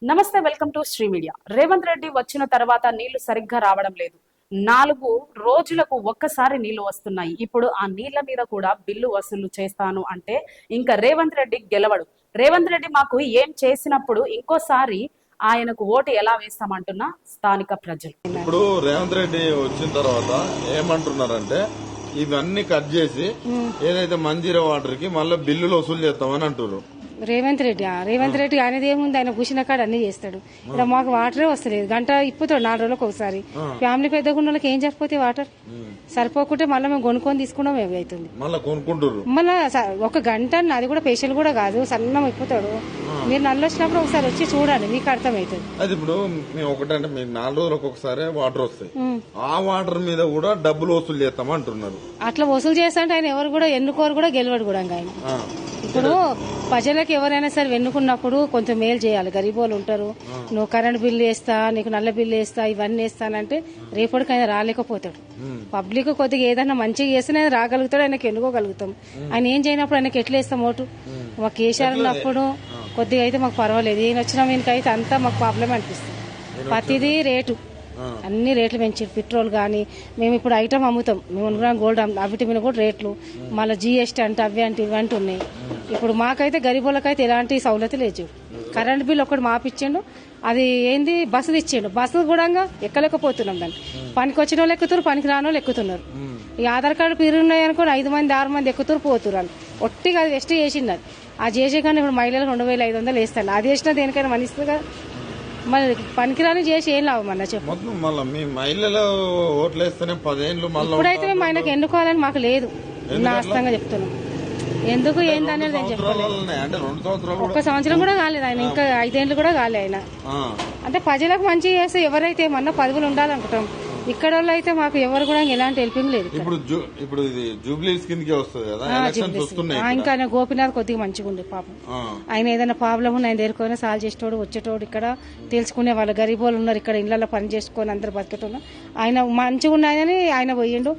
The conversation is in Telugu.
నమస్తే, welcome to Sri media. Revanth Reddy వచ్చిన తర్వాత నీళ్లు సరిగ్గా రావడం లేదు. 4 రోజులకు ఒక్కసారి నీళ్లు వస్తున్నాయి. ఇప్పుడు ఆ నీళ్ల మీద కూడా బిల్లు వసూలు చేస్తాను అంటే ఇంకా రేవంత్ రెడ్డి గెలవడు. రేవంత్ రెడ్డి మాకు ఏం చేసినప్పుడు ఇంకోసారి ఆయనకు ఓటు ఎలా వేస్తామంటున్నా స్థానిక ప్రజలు. ఇప్పుడు రేవంత్ రెడ్డి వచ్చిన తర్వాత ఏమంటున్నారంటే ఇవన్నీ కట్ చేసి ఏదైతే మంజీరా వాటర్ కి మళ్ళీ బిల్లులు వసూలు చేస్తామని అంటున్నారు. రేవంత్ రెడ్డి ఆయనది ఏముంది, ఆయన కూర్చున్న కాడ అన్ని చేస్తాడు. ఇక్కడ మాకు వాటరే వస్తలేదు, గంట ఇప్పుతాడు 4 రోజులకు ఒకసారి. ఫ్యామిలీ పెద్దగా ఉన్న వాళ్ళకి ఏం సరిపోతే వాటర్ సరిపోకుంటే మళ్ళీ మేము కొనుక్కొని తీసుకున్నాం అవుతుంది. మళ్ళీ ఒక గంట అది కూడా స్పెషల్ కూడా కాదు, సన్నం ఇప్పుతాడు. మీరు నల్లు వచ్చినప్పుడు ఒకసారి వచ్చి చూడండి, మీకు అర్థమవుతుంది. అది ఇప్పుడు మేము ఒకటంటే మీకు 4 రోజులకు ఒకసారి వాటర్ వస్తాయి, ఆ వాటర్ మీద కూడా డబ్బులు వసూలు చేస్తాం అంటున్నారు. అట్లా వసూలు చేస్తా అంటే ఆయన ఎవరు కూడా ఎన్నుకోరు కూడా గెలవడు కూడా. ఆయన ఇప్పుడు ప్రజలకు ఎవరైనా సరే వెన్నుకున్నప్పుడు కొంచెం మేలు చేయాలి. గరీబోళ్ళు ఉంటారు, నువ్వు కరెంట్ బిల్లు వేస్తా, నీకు నల్ల బిల్లు వేస్తా, ఇవన్నీ వేస్తానంటే రేపటికి ఆయన రాలేకపోతాడు. పబ్లిక్ కొద్దిగా ఏదైనా మంచిగా చేస్తే ఆయన రాగలుగుతాడు, ఆయనకి ఎన్నుకోగలుగుతాం. ఆయన ఏం చేయనప్పుడు ఆయనకి ఎట్లా వేస్తాం ఓటు? మాకు కేసీఆర్ ఉన్నప్పుడు కొద్దిగా అయితే మాకు పర్వాలేదు, ఈయన వచ్చిన వీనికైతే అంతా మాకు ప్రాబ్లం అనిపిస్తుంది. ప్రతిదీ రేటు, అన్ని రేట్లు పెంచారు. పెట్రోల్ కానీ మేము ఇప్పుడు ఐటమ్ అమ్ముతాం, మేము గోల్డ్ అవిటి మీద కూడా రేట్లు, మళ్ళీ జీఎస్టీ అంటే అవి అంటే ఇవంటి ఉన్నాయి. ఇప్పుడు మాకైతే గరీబులకైతే ఎలాంటి సౌలతి లేదు. కరెంట్ బిల్ ఒకటి మాపిచ్చిండు, అది ఏంది బస్సు ఇచ్చిండు, బస్సు కూడా ఎక్కలేకపోతున్నాం. దాన్ని పనికి వచ్చిన వాళ్ళు ఎక్కుతారు, పనికి రాని వాళ్ళు ఎక్కుతున్నారు. ఈ ఆధార్ కార్డు పీరు ఉన్నాయి అనుకోండి, 5 మంది 6 మంది ఎక్కుతారు పోతున్నారు. ఒట్టిగా అది వెస్ట్ చేసిండు. అది ఆ చేసే కానీ ఇప్పుడు మహిళలకు 2500 వేస్తాను. అది వేసినా దేనికైనా మనిస్తుంది కదా. మరి పనికిరాని చేసి ఏం లాభం అన్న చెప్పు. ఇప్పుడైతే మేము ఆయనకు ఎన్నుకోవాలని మాకు లేదు, నాస్తంగా చెప్తున్నాం. ఎందుకు ఏందనేది నేను చెప్పలేదు. 1 సంవత్సరం కూడా కాలేదు ఆయన, ఇంకా 5 ఏళ్ళు కూడా కాలేదు ఆయన. అంటే ప్రజలకు మంచి చేస్తే ఎవరైతే ఏమన్నా పదవులు ఉండాలనుకుంటాం. ఇక్కడ వాళ్ళు అయితే మాకు ఎవరు కూడా ఎలాంటి హెల్పింగ్ లేదు. ఇప్పుడు జూబ్లీస్ కిందకే వస్తుంది కదా. ఇంకా ఆయన గోపీనాథ్ కొద్దిగా మంచిగా ఉండే పాపం. ఆయన ఏదైనా ప్రాబ్లం ఉన్న ఆయన దగ్గర సాల్వ్ చేసేటోడు వచ్చేటోడు, ఇక్కడ తెలుసుకునే వాళ్ళు గరీబోళ్ళు ఉన్నారు, ఇక్కడ ఇళ్లలో పని చేసుకొని అందరు బతికేటోళ్ళు. ఆయన మంచిగా ఉన్నాయని ఆయన పోయిండు.